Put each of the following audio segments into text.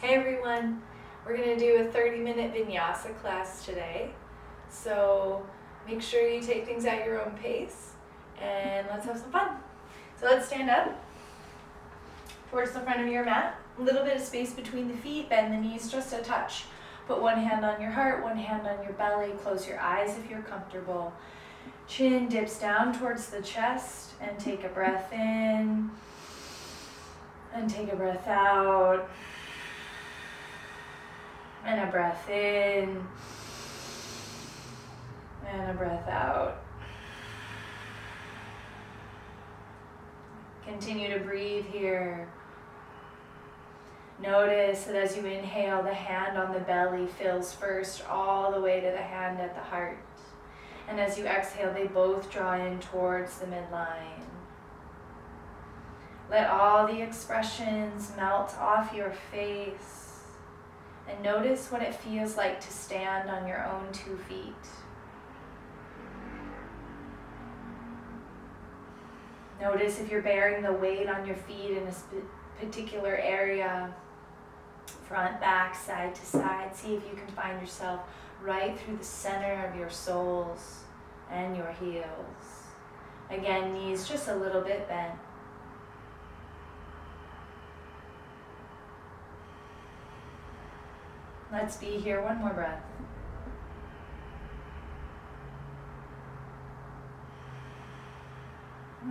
Hey everyone, we're going to do a 30-minute Vinyasa class today. So make sure you take things at your own pace and let's have some fun. So let's stand up towards the front of your mat. A little bit of space between the feet, bend the knees just a touch. Put one hand on your heart, one hand on your belly. Close your eyes if you're comfortable. Chin dips down towards the chest and take a breath in and take a breath out. And a breath in, and a breath out. Continue to breathe here. Notice that as you inhale, the hand on the belly fills first all the way to the hand at the heart. And as you exhale, they both draw in towards the midline. Let all the expressions melt off your face. And notice what it feels like to stand on your own 2 feet. Notice if you're bearing the weight on your feet in a particular area, front, back, side to side. See if you can find yourself right through the center of your soles and your heels. Again, knees just a little bit bent. Let's be here, one more breath.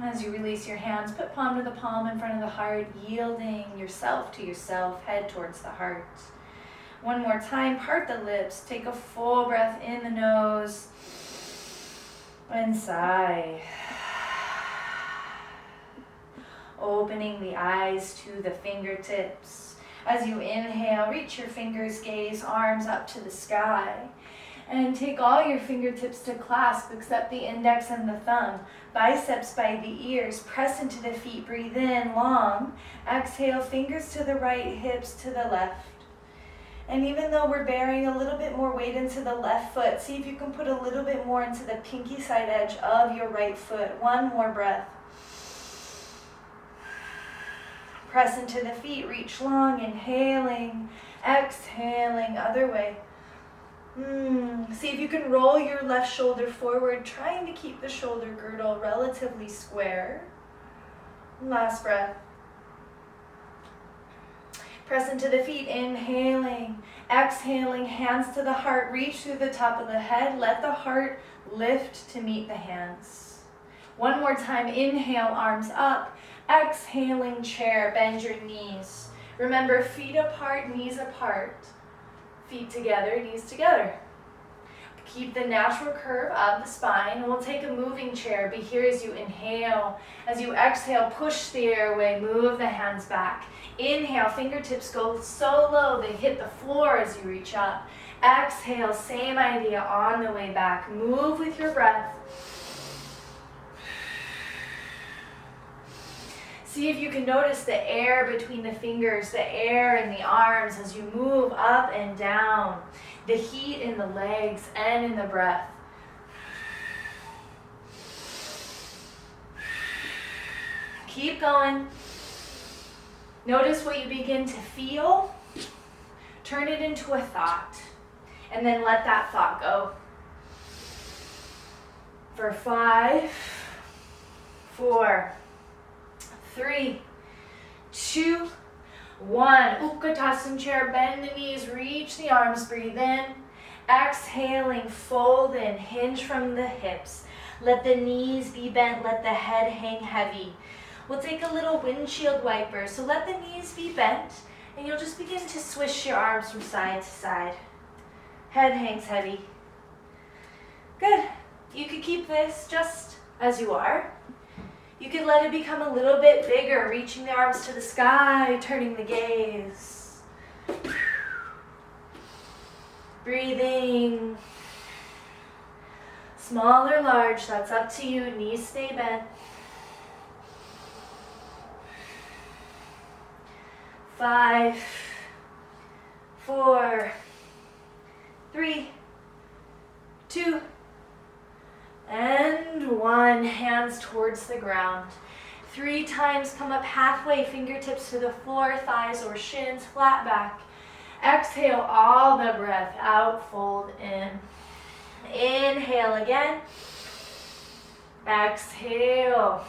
As you release your hands, put palm to the palm in front of the heart, yielding yourself to yourself, head towards the heart. One more time, part the lips, take a full breath in the nose, and sigh. Opening the eyes to the fingertips. As you inhale, reach your fingers, gaze, arms up to the sky. And take all your fingertips to clasp, except the index and the thumb. Biceps by the ears, press into the feet, breathe in long. Exhale, fingers to the right, hips to the left. And even though we're bearing a little bit more weight into the left foot, see if you can put a little bit more into the pinky side edge of your right foot. One more breath. Press into the feet, reach long, inhaling, exhaling, other way. See if you can roll your left shoulder forward, trying to keep the shoulder girdle relatively square. Last breath. Press into the feet, inhaling, exhaling, hands to the heart, reach through the top of the head, let the heart lift to meet the hands. One more time, inhale, arms up. Exhaling, chair, bend your knees. Remember, feet apart, knees apart. Feet together, knees together. Keep the natural curve of the spine. We'll take a moving chair. Be here as you inhale. As you exhale, push the airway, move the hands back. Inhale, fingertips go so low they hit the floor as you reach up. Exhale, same idea on the way back. Move with your breath. See if you can notice the air between the fingers, the air in the arms as you move up and down, the heat in the legs and in the breath. Keep going. Notice what you begin to feel. Turn it into a thought, and then let that thought go. For 5, 4, 3, 2, 1. Utkatasana chair, bend the knees, reach the arms, breathe in. Exhaling, fold in, hinge from the hips. Let the knees be bent, let the head hang heavy. We'll take a little windshield wiper, so let the knees be bent, and you'll just begin to swish your arms from side to side. Head hangs heavy. Good. You could keep this just as you are. You can let it become a little bit bigger, reaching the arms to the sky, turning the gaze. Breathing. Small or large, that's up to you. Knees stay bent. 5, 4, 3, 2, and 1. Hands towards the ground. 3 times come up halfway, fingertips to the floor, thighs or shins, flat back. Exhale all the breath out, fold in. Inhale again. Exhale.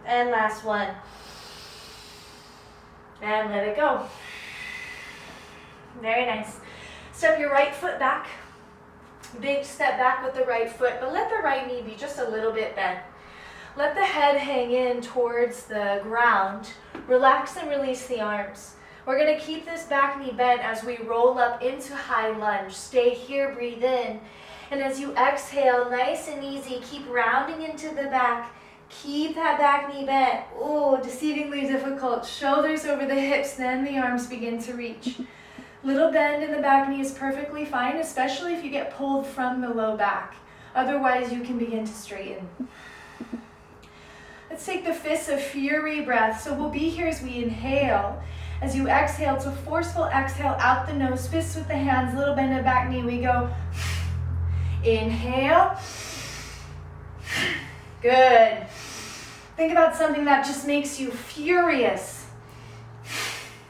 And last one. And let it go. Very nice. Step your right foot back. Big step back with the right foot, but let the right knee be just a little bit bent. Let the head hang in towards the ground. Relax and release the arms. We're going to keep this back knee bent as we roll up into high lunge. Stay here, breathe in. And as you exhale, nice and easy, keep rounding into the back. Keep that back knee bent. Oh, deceivingly difficult. Shoulders over the hips, then the arms begin to reach. Little bend in the back knee is perfectly fine, especially if you get pulled from the low back. Otherwise, you can begin to straighten. Let's take the fists of fury breath. So we'll be here as we inhale. As you exhale, it's a forceful exhale out the nose. Fists with the hands, little bend of back knee. We go. Inhale. Good. Think about something that just makes you furious.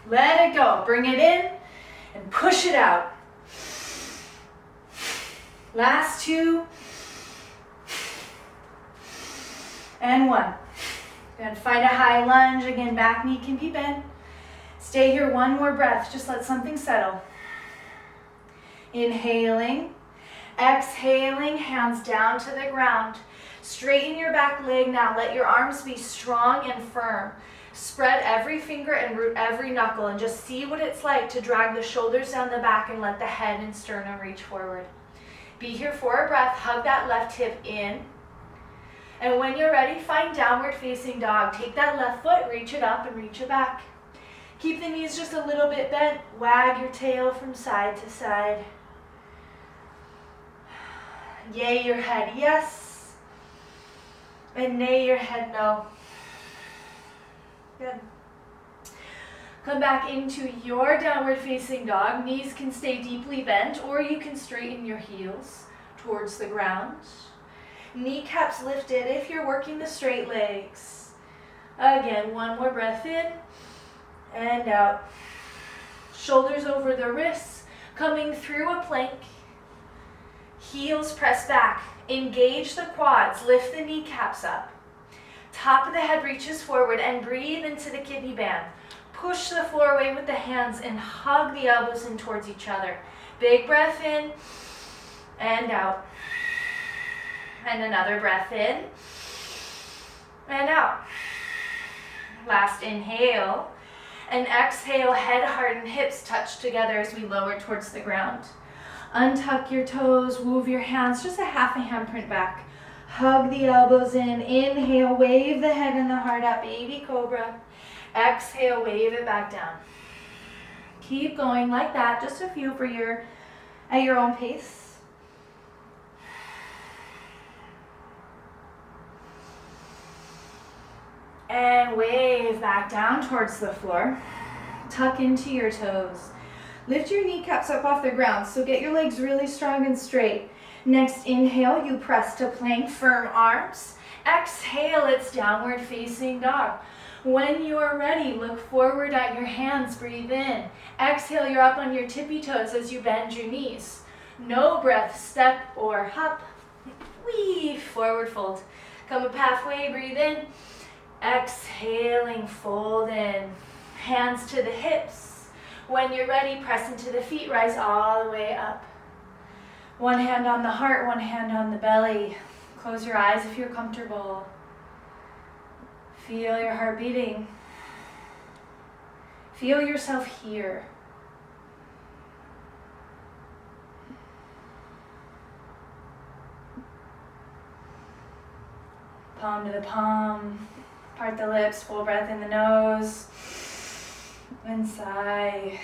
Let it go. Bring it in and push it out. Last two. And one. Then find a high lunge. Again, back knee can be bent. Stay here one more breath. Just let something settle. Inhaling. Exhaling, hands down to the ground. Straighten your back leg now. Let your arms be strong and firm. Spread every finger and root every knuckle and just see what it's like to drag the shoulders down the back and let the head and sternum reach forward. Be here for a breath. Hug that left hip in. And when you're ready, find downward facing dog. Take that left foot, reach it up and reach it back. Keep the knees just a little bit bent. Wag your tail from side to side. Yay your head, yes. And nay your head, no. Good. Come back into your downward facing dog. Knees can stay deeply bent, or you can straighten your heels towards the ground. Kneecaps lifted if you're working the straight legs. Again, one more breath in and out. Shoulders over the wrists, coming through a plank. Heels press back. Engage the quads. Lift the kneecaps up. Top of the head reaches forward and breathe into the kidney band. Push the floor away with the hands and hug the elbows in towards each other. Big breath in and out. And another breath in and out. Last inhale and exhale. Head, heart, and hips touch together as we lower towards the ground. Untuck your toes, move your hands, just a half a handprint back. Hug the elbows in. Inhale, wave the head and the heart up, baby cobra. Exhale, wave it back down. Keep going like that, just a few for at your own pace. And wave back down towards the floor. Tuck into your toes. Lift your kneecaps up off the ground, so get your legs really strong and straight. Next inhale, you press to plank, firm arms. Exhale, it's downward facing dog. When you are ready, look forward at your hands, breathe in. Exhale, you're up on your tippy toes as you bend your knees. No breath, step or hop. Wee, forward fold. Come up halfway, breathe in. Exhaling, fold in. Hands to the hips. When you're ready, press into the feet, rise all the way up. One hand on the heart, one hand on the belly. Close your eyes if you're comfortable. Feel your heart beating. Feel yourself here. Palm to the palm. Part the lips, full breath in the nose. And sigh.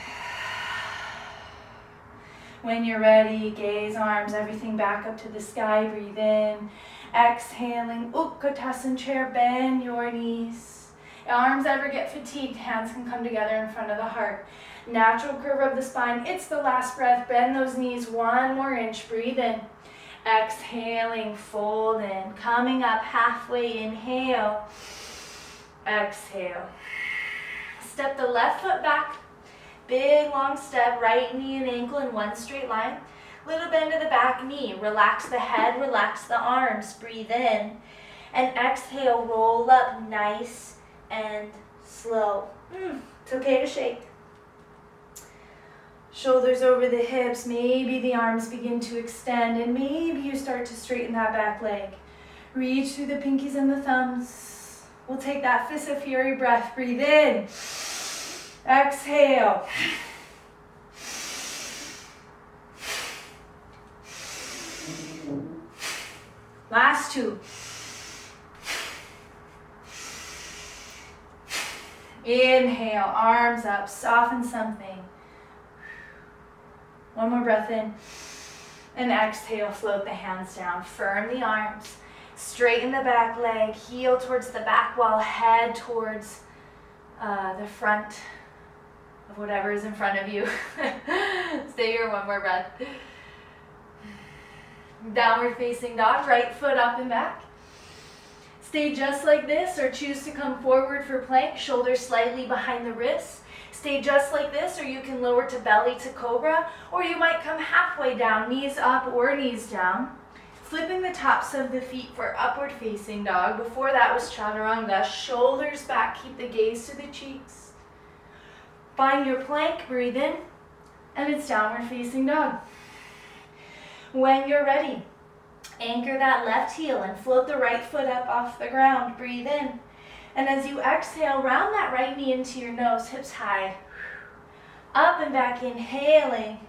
When you're ready, gaze, arms, everything back up to the sky. Breathe in. Exhaling, Utkatasana chair, bend your knees. Arms ever get fatigued, hands can come together in front of the heart. Natural curve of the spine, it's the last breath. Bend those knees one more inch, breathe in. Exhaling, fold in. Coming up halfway, inhale. Exhale. Step the left foot back. Big long step, right knee and ankle in one straight line. Little bend of the back knee. Relax the head, relax the arms. Breathe in. And exhale, roll up nice and slow. It's okay to shake. Shoulders over the hips. Maybe the arms begin to extend, and maybe you start to straighten that back leg. Reach through the pinkies and the thumbs. We'll take that fist of fury breath. Breathe in. Exhale. Last two. Inhale, arms up, soften something. One more breath in. And exhale, float the hands down. Firm the arms. Straighten the back leg. Heel towards the back wall. Head towards the front of whatever is in front of you. Stay here, one more breath. Downward facing dog. Right foot up and back. Stay just like this, or choose to come forward for plank, shoulders slightly behind the wrists. Stay just like this, or you can lower to belly to cobra, or you might come halfway down, knees up or knees down. Flipping the tops of the feet for upward facing dog. Before that was chaturanga, shoulders back, keep the gaze to the cheeks. Find your plank, breathe in, and it's downward facing dog. When you're ready, anchor that left heel and float the right foot up off the ground. Breathe in. And as you exhale, round that right knee into your nose, hips high. Up and back, inhaling.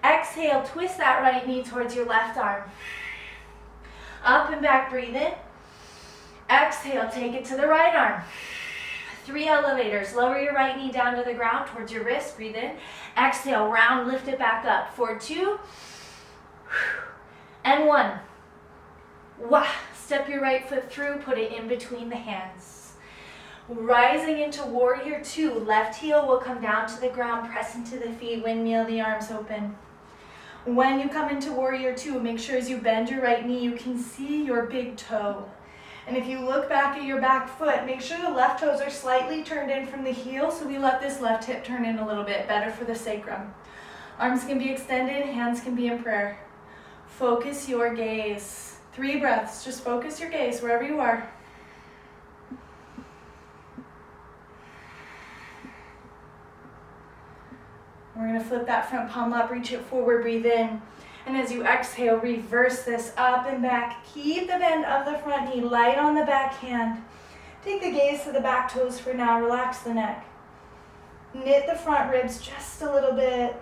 Exhale, twist that right knee towards your left arm. Up and back, breathe in. Exhale, take it to the right arm. 3 elevators. Lower your right knee down to the ground towards your wrist. Breathe in. Exhale, round, lift it back up. For 2. And 1. Wah. Step your right foot through, put it in between the hands. Rising into warrior 2. Left heel will come down to the ground, press into the feet, windmill the arms open. When you come into warrior 2, make sure as you bend your right knee, you can see your big toe. And if you look back at your back foot, make sure the left toes are slightly turned in from the heel, so we let this left hip turn in a little bit, better for the sacrum. Arms can be extended, hands can be in prayer. Focus your gaze. 3 breaths, just focus your gaze wherever you are. We're going to flip that front palm up, reach it forward, breathe in. And as you exhale, reverse this up and back. Keep the bend of the front knee, light on the back hand. Take the gaze to the back toes for now, relax the neck. Knit the front ribs just a little bit.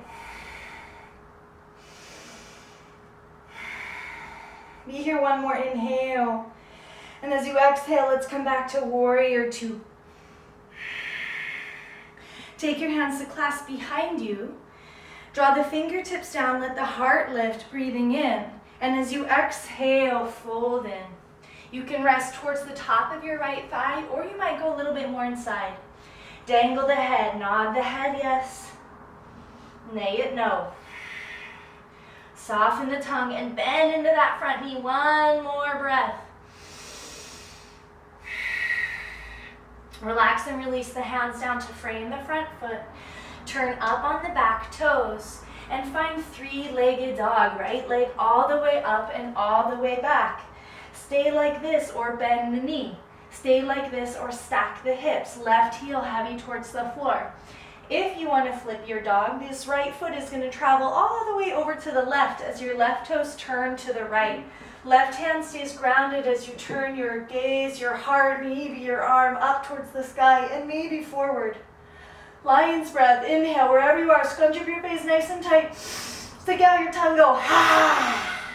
Be here, one more inhale. And as you exhale, let's come back to warrior 2. Take your hands to clasp behind you. Draw the fingertips down, let the heart lift, breathing in. And as you exhale, fold in. You can rest towards the top of your right thigh, or you might go a little bit more inside. Dangle the head, nod the head, yes. Nay it, no. Soften the tongue and bend into that front knee. One more breath. Relax and release the hands down to frame the front foot. Turn up on the back toes and find 3-legged dog. Right leg all the way up and all the way back. Stay like this or bend the knee. Stay like this or stack the hips. Left heel heavy towards the floor. If you want to flip your dog, this right foot is going to travel all the way over to the left as your left toes turn to the right. Left hand stays grounded as you turn your gaze, your heart, maybe your arm up towards the sky and maybe forward. Lion's breath, inhale, wherever you are, scrunch up your face nice and tight. Stick out your tongue, go ha.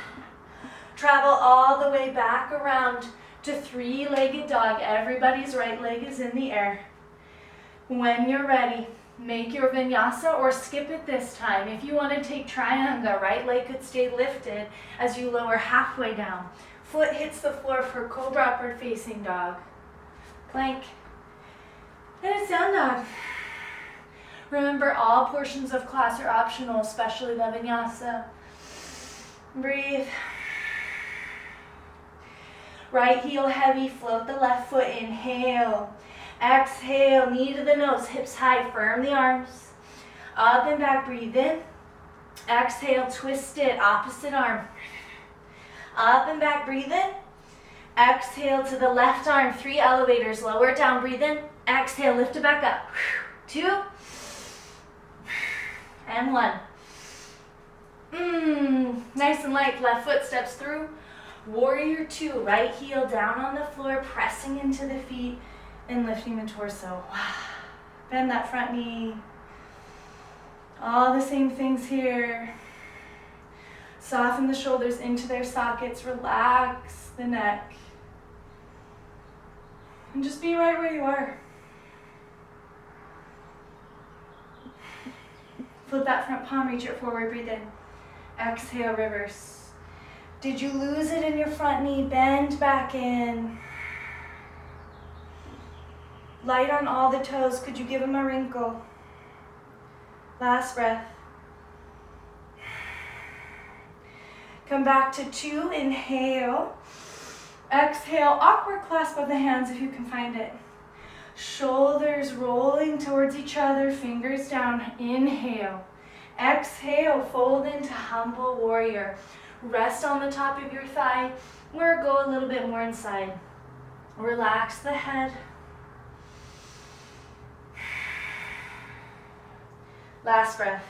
Travel all the way back around to 3-legged dog. Everybody's right leg is in the air. When you're ready, make your vinyasa or skip it this time. If you want to take triangle, right leg could stay lifted as you lower halfway down. Foot hits the floor for cobra, upward facing dog. Plank. And it's down dog. Remember, all portions of class are optional, especially the vinyasa. Breathe. Right heel heavy, float the left foot, inhale. Exhale, knee to the nose, hips high, firm the arms. Up and back, breathe in. Exhale, twist it, opposite arm. Up and back, breathe in. Exhale to the left arm, 3 elevators, lower it down, breathe in. Exhale, lift it back up. 2 and 1. Nice and light, left foot steps through. Warrior 2, right heel down on the floor, pressing into the feet and lifting the torso. Bend that front knee. All the same things here. Soften the shoulders into their sockets, relax the neck. And just be right where you are. Flip that front palm, reach it forward, breathe in. Exhale, reverse. Did you lose it in your front knee? Bend back in. Light on all the toes. Could you give them a wrinkle? Last breath. Come back to 2, inhale. Exhale, awkward clasp of the hands if you can find it. Shoulders rolling towards each other, fingers down, inhale. Exhale, fold into humble warrior. Rest on the top of your thigh or go a little bit more inside. Relax the head. Last breath.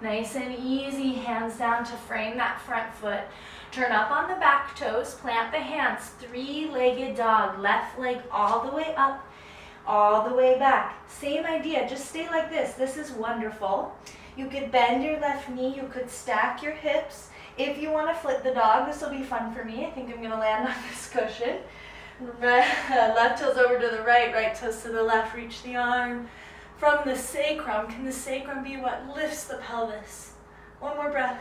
Nice and easy, hands down to frame that front foot. Turn up on the back toes, plant the hands, 3-legged dog. Left leg all the way up, all the way back. Same idea, just stay like this. This is wonderful. You could bend your left knee, you could stack your hips. If you want to flip the dog, this will be fun for me. I think I'm going to land on this cushion. Left toes over to the right, right toes to the left, reach the arm. From the sacrum, can the sacrum be what lifts the pelvis? One more breath.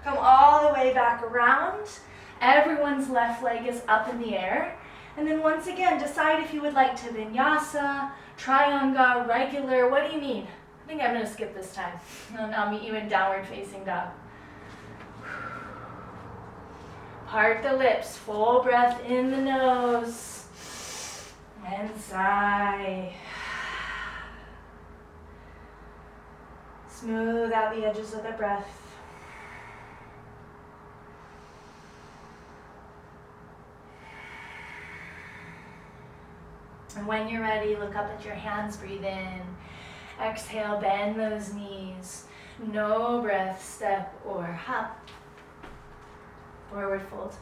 Come all the way back around. Everyone's left leg is up in the air. And then once again, decide if you would like to Vinyasa, Trianga, regular, what do you need? I think I'm going to skip this time. And I'll meet you in downward facing dog. Part the lips, full breath in the nose. And sigh. Smooth out the edges of the breath. And when you're ready, look up at your hands, breathe in. Exhale, bend those knees. No breath, step or hop. Forward fold.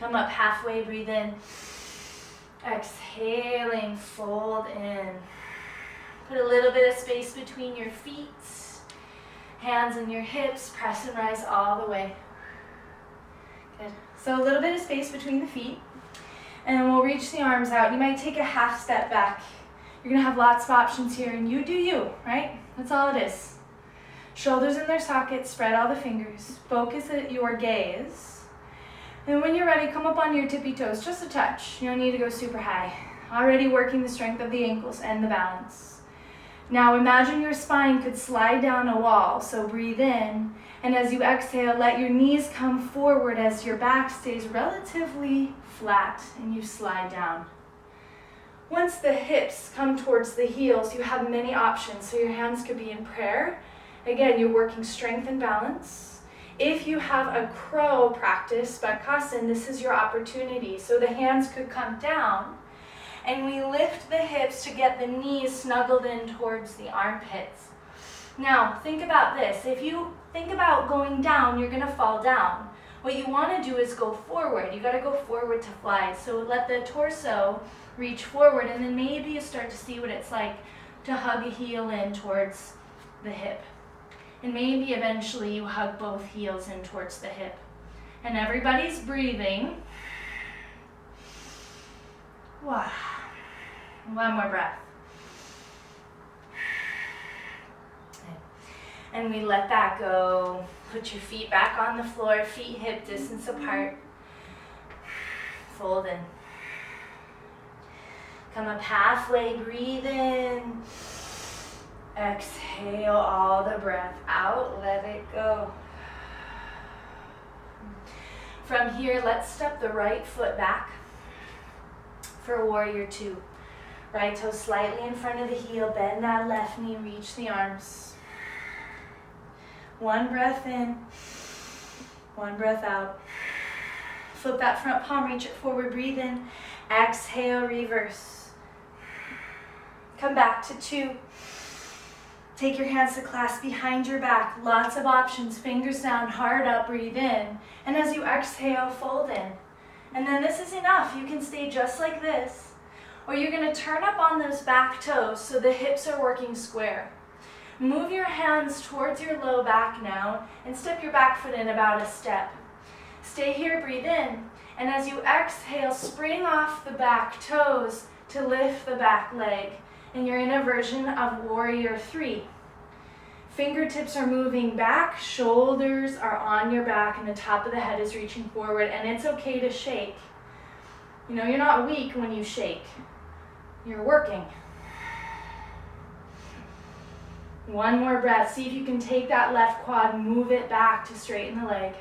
Come up halfway, breathe in. Exhaling, fold in. Put a little bit of space between your feet. Hands on your hips, press and rise all the way. Good. So a little bit of space between the feet. And then we'll reach the arms out. You might take a half step back. You're going to have lots of options here, and you do you, right? That's all it is. Shoulders in their sockets, spread all the fingers. Focus at your gaze. And when you're ready, come up on your tippy toes, just a touch. You don't need to go super high. Already working the strength of the ankles and the balance. Now imagine your spine could slide down a wall, so breathe in. And as you exhale, let your knees come forward as your back stays relatively flat and you slide down. Once the hips come towards the heels, you have many options. So your hands could be in prayer. Again, you're working strength and balance. If you have a crow practice, Bakasana, this is your opportunity. So the hands could come down and we lift the hips to get the knees snuggled in towards the armpits. Now, think about this. If you think about going down, you're going to fall down. What you want to do is go forward. You got to go forward to fly. So let the torso reach forward, and then maybe you start to see what it's like to hug a heel in towards the hip. And maybe eventually you hug both heels in towards the hip. And everybody's breathing. Wow. One more breath. And we let that go. Put your feet back on the floor, feet hip distance apart. Fold in. Come up halfway, breathe in. Exhale all the breath out, let it go. From here, let's step the right foot back. for warrior two. Right toe slightly in front of the heel, bend that left knee, reach the arms. One breath in, one breath out. Flip that front palm, reach it forward, breathe in. Exhale, reverse. Come back to two. Take your hands to clasp behind your back. Lots of options, fingers down, heart up, breathe in. And as you exhale, fold in. And then this is enough. You can stay just like this. Or you're gonna turn up on those back toes so the hips are working square. Move your hands towards your low back now and step your back foot in about a step. Stay here, breathe in. And as you exhale, spring off the back toes to lift the back leg. And you're in a version of warrior three. Fingertips are moving back, shoulders are on your back, and the top of the head is reaching forward, and it's okay to shake. You know, you're not weak when you shake. You're working. One more breath. See if you can take that left quad, move it back to straighten the leg.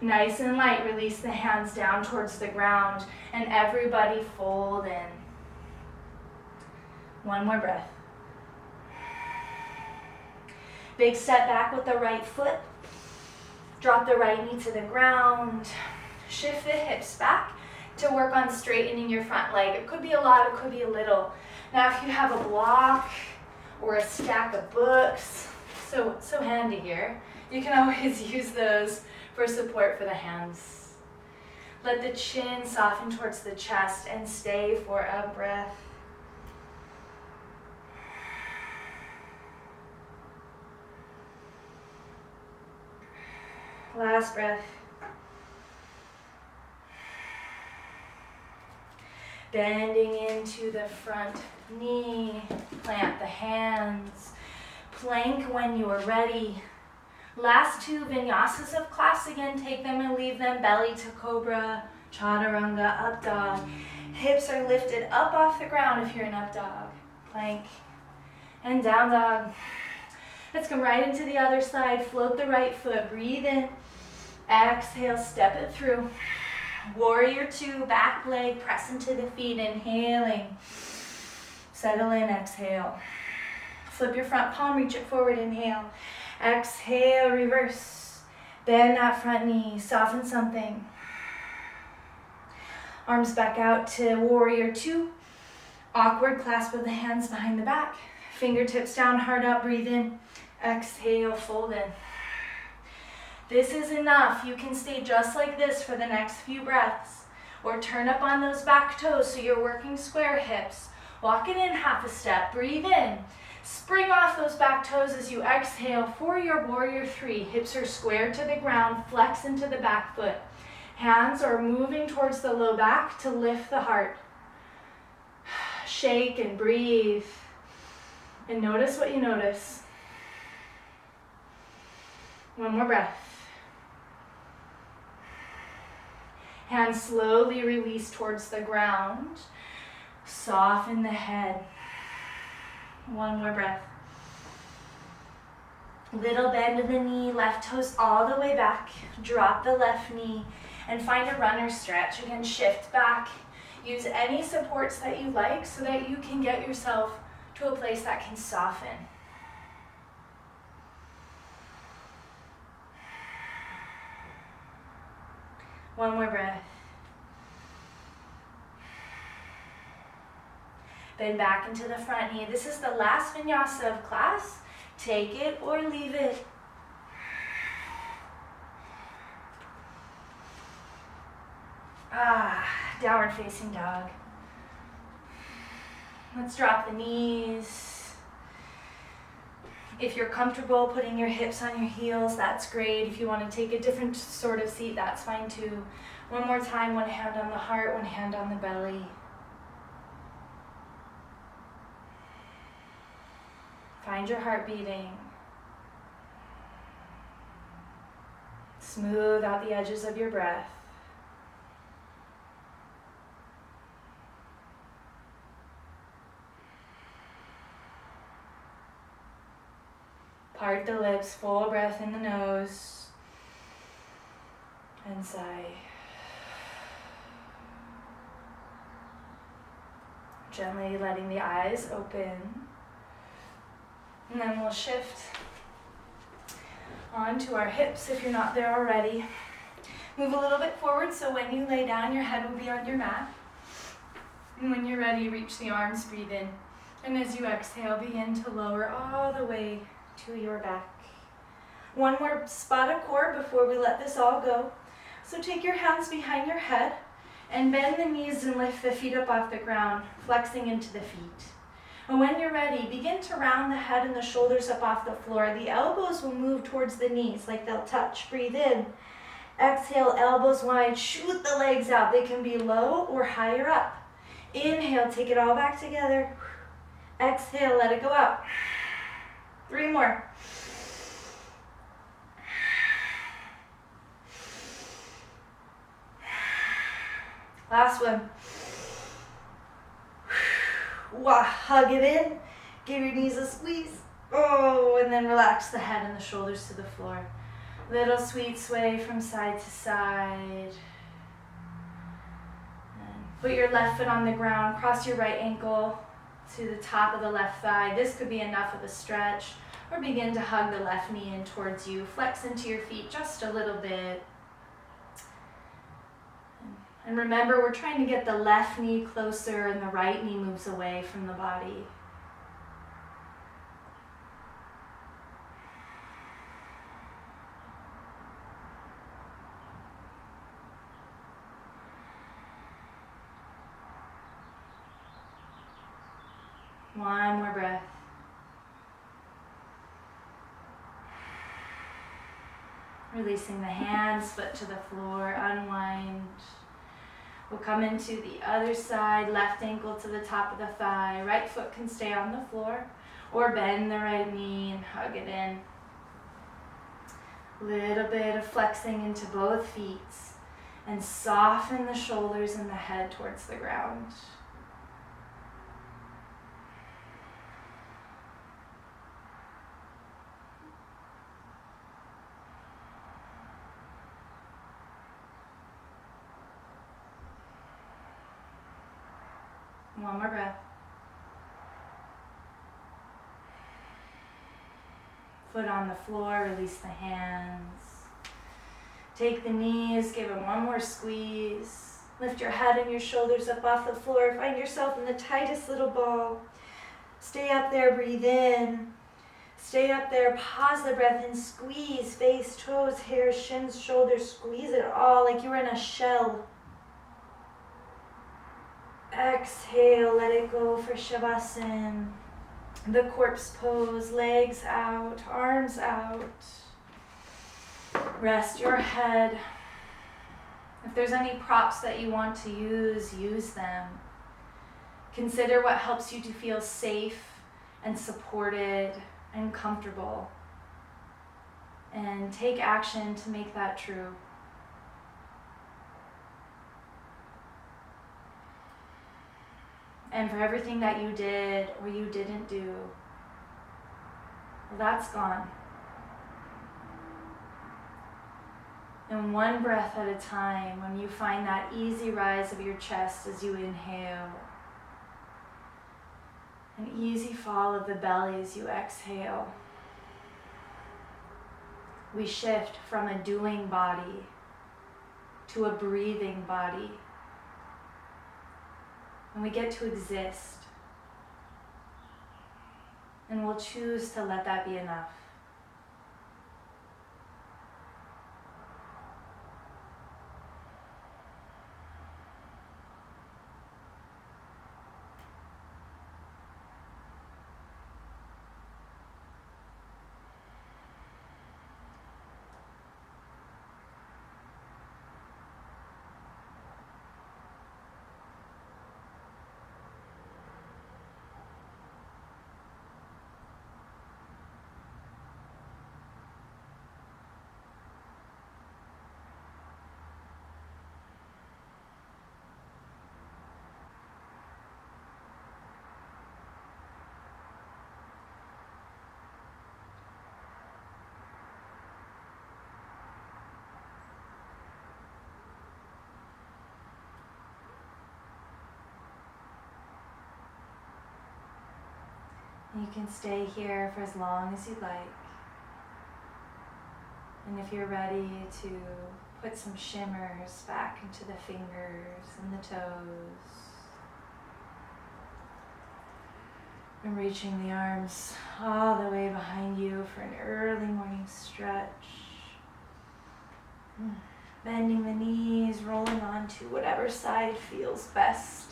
Nice and light, release the hands down towards the ground, and everybody fold in. One more breath. Big step back with the right foot. Drop the right knee to the ground. Shift the hips back to work on straightening your front leg. It could be a lot, it could be a little. Now if you have a block or a stack of books, so handy here, you can always use those for support for the hands. Let the chin soften towards the chest and stay for a breath. Last breath. Bending into the front knee, plant the hands, plank when you are ready. Last two vinyasas of class again, take them and leave them. Belly to cobra, chaturanga, up dog. Hips are lifted up off the ground if you're in up dog. Plank and down dog. Let's come right into the other side. Float the right foot, breathe in. Exhale, step it through. Warrior two, back leg, press into the feet, inhaling. Settle in, exhale. Flip your front palm, reach it forward, inhale. Exhale, reverse. Bend that front knee, soften something. Arms back out to warrior two. Awkward clasp of the hands behind the back. Fingertips down, heart up, breathe in. Exhale, fold in. This is enough. You can stay just like this for the next few breaths. Or turn up on those back toes so you're working square hips. Walk it in half a step. Breathe in. Spring off those back toes as you exhale for your warrior three. Hips are square to the ground. Flex into the back foot. Hands are moving towards the low back to lift the heart. Shake and breathe. And notice what you notice. One more breath. Hands slowly release towards the ground. Soften the head. One more breath. Little bend of the knee, left toes all the way back. Drop the left knee and find a runner stretch. Again, shift back. Use any supports that you like so that you can get yourself to a place that can soften. One more breath. Bend back into the front knee. This is the last vinyasa of class. Take it or leave it. Downward facing dog. Let's drop the knees. If you're comfortable putting your hips on your heels, that's great. If you want to take a different sort of seat, that's fine too. One more time, one hand on the heart, one hand on the belly. Find your heart beating. Smooth out the edges of your breath. Part the lips, full breath in the nose, and sigh. Gently letting the eyes open. And then we'll shift onto our hips if you're not there already. Move a little bit forward so when you lay down, your head will be on your mat. And when you're ready, reach the arms, breathe in. And as you exhale, begin to lower all the way to your back. One more spot of core before we let this all go. So take your hands behind your head and bend the knees and lift the feet up off the ground, flexing into the feet. And when you're ready, begin to round the head and the shoulders up off the floor. The elbows will move towards the knees like they'll touch. Breathe in. Exhale, elbows wide, shoot the legs out. They can be low or higher up. Inhale, take it all back together. Exhale, let it go out. 3 more. Last one. Wow, hug it in. Give your knees a squeeze. Oh, and then relax the head and the shoulders to the floor. Little sweet sway from side to side. And put your left foot on the ground. Cross your right ankle to the top of the left thigh. This could be enough of a stretch. Or begin to hug the left knee in towards you. Flex into your feet just a little bit. And remember, we're trying to get the left knee closer and the right knee moves away from the body. One more breath. Releasing the hands, foot to the floor, unwind. We'll come into the other side, left ankle to the top of the thigh. Right foot can stay on the floor or bend the right knee and hug it in. Little bit of flexing into both feet and soften the shoulders and the head towards the ground. One more breath. Foot on the floor, release the hands. Take the knees, give them one more squeeze. Lift your head and your shoulders up off the floor. Find yourself in the tightest little ball. Stay up there, breathe in. Stay up there, pause the breath and squeeze. Face, toes, hairs, shins, shoulders. Squeeze it all like you were in a shell. Exhale, let it go for Shavasana. The corpse pose, legs out, arms out. Rest your head. If there's any props that you want to use them. Consider what helps you to feel safe and supported and comfortable. And take action to make that true. And for everything that you did or you didn't do, well, that's gone. And one breath at a time, when you find that easy rise of your chest as you inhale, an easy fall of the belly as you exhale, we shift from a doing body to a breathing body. And we get to exist. And we'll choose to let that be enough. You can stay here for as long as you'd like. And if you're ready to put some shimmers back into the fingers and the toes. And reaching the arms all the way behind you for an early morning stretch. Bending the knees, rolling onto whatever side feels best.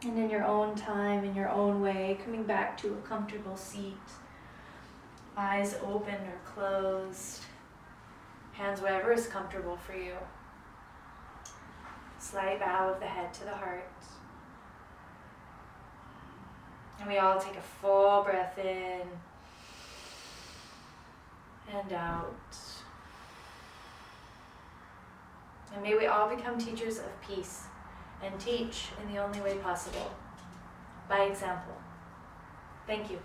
And in your own time, in your own way, coming back to a comfortable seat. Eyes open or closed. Hands wherever is comfortable for you. Slight bow of the head to the heart. And we all take a full breath in and out. And may we all become teachers of peace and teach in the only way possible, by example. Thank you.